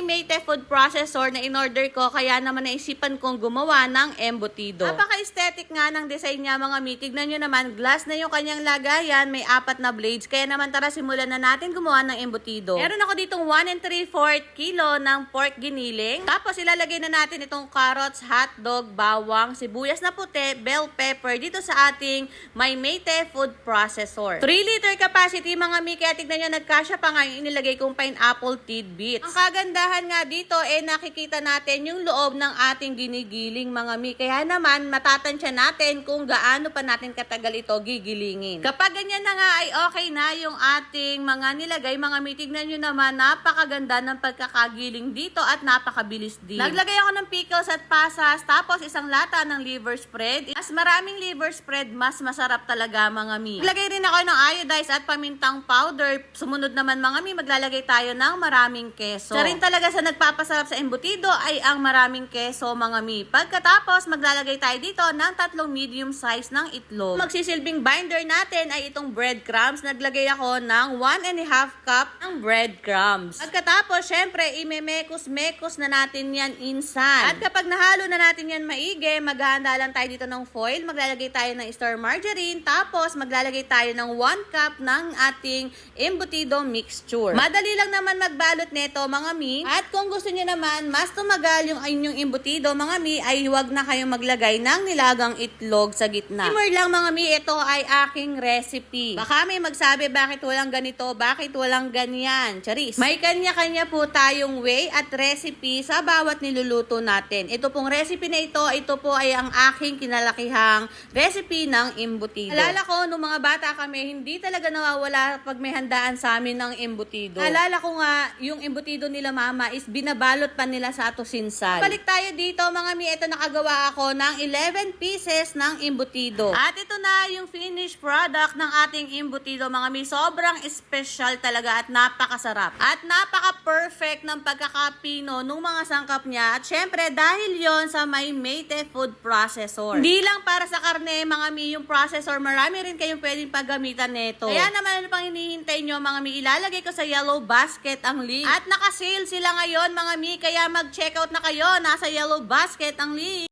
Mayte food processor na in-order ko, kaya naman naisipan kong gumawa ng embutido. Napaka-aesthetic nga ng design niya mga mi. Tignan nyo naman, glass na yung kanyang lagayan, may 4 na blades. Kaya naman tara simulan na natin gumawa ng embutido. Meron ako ditong 1 3/4 kilo ng pork giniling. Tapos ilalagay na natin itong carrots, hotdog, bawang, sibuyas na puti, bell pepper dito sa ating Mayte food processor. 3 liter capacity mga mi, kaya tignan nyo, nagkasya pa nga yung inilagay kong pineapple tidbits. Ang kagandahan nga dito, nakikita natin yung loob ng ating ginigiling mga mi. Kaya naman, matatansya natin kung gaano pa natin katagal ito gigilingin. Kapag ganyan na nga ay okay na yung ating mga nilagay mga mi. Tignan nyo naman, napakaganda ng pagkakagiling dito at napakabilis din. Naglagay ako ng pickles at pasas, tapos isang lata ng liver spread. Mas maraming liver spread, mas masarap talaga mga mi. Naglagay rin ako ng iodized at pamintang powder. Sumunod naman mga mi, maglalagay tayo ng maraming keso. Sa rin talaga sa nagpapasarap sa embutido ay ang maraming keso mga mi. Pagkatapos, maglalagay tayo dito ng 3 medium size ng itlog. Magsisilbing binder natin ay itong breadcrumbs. Naglagay ako ng 1½ cup ng breadcrumbs. Pagkatapos, syempre, imemekos-mekos na natin yan inside. At kapag nahalo na natin yan maigi, maghahanda lang tayo dito ng foil. Maglalagay tayo ng star margarine. Tapos, maglalagay tayo ng 1 cup ng ating embutido mixture. Madali lang naman magbalot nito mga mi. At kung gusto niyo naman mas tumagal yung inyong embutido mga mi, ay huwag na kayong maglagay ng nilagang itlog sa gitna. Timor lang mga mi, ito ay aking recipe. Baka may magsabi, bakit walang ganito, bakit walang ganyan? Charis. May kanya-kanya po tayong way at recipe sa bawat niluluto natin. Ito pong recipe na ito po ay ang aking kinalakihang recipe ng embutido. Alala ko, nung mga bata kami, hindi talaga nawawala pag may handaan sa amin ng embutido. Alala ko nga, yung embutido nila mama is binabalot pa nila sa atusinsal. Balik tayo dito mga mi, ito nakagawa ako ng 11 pieces ng embutido. At ito na yung finished product ng ating embutido mga mi. Sobrang special talaga at napakasarap. At napaka-perfect ng pagkakapino nung mga sangkap niya. At syempre, dahil yon sa Mayte food processor. Hindi lang para sa karne mga mi yung processor, marami rin kayong pwedeng paggamitan nito. Kaya naman ano pang hinihintay nyo mga mi, ilalagay ko sa yellow basket ang link. At naka-sale sila ngayon mga mi, kaya mag-checkout na kayo. Nasa yellow basket ang link.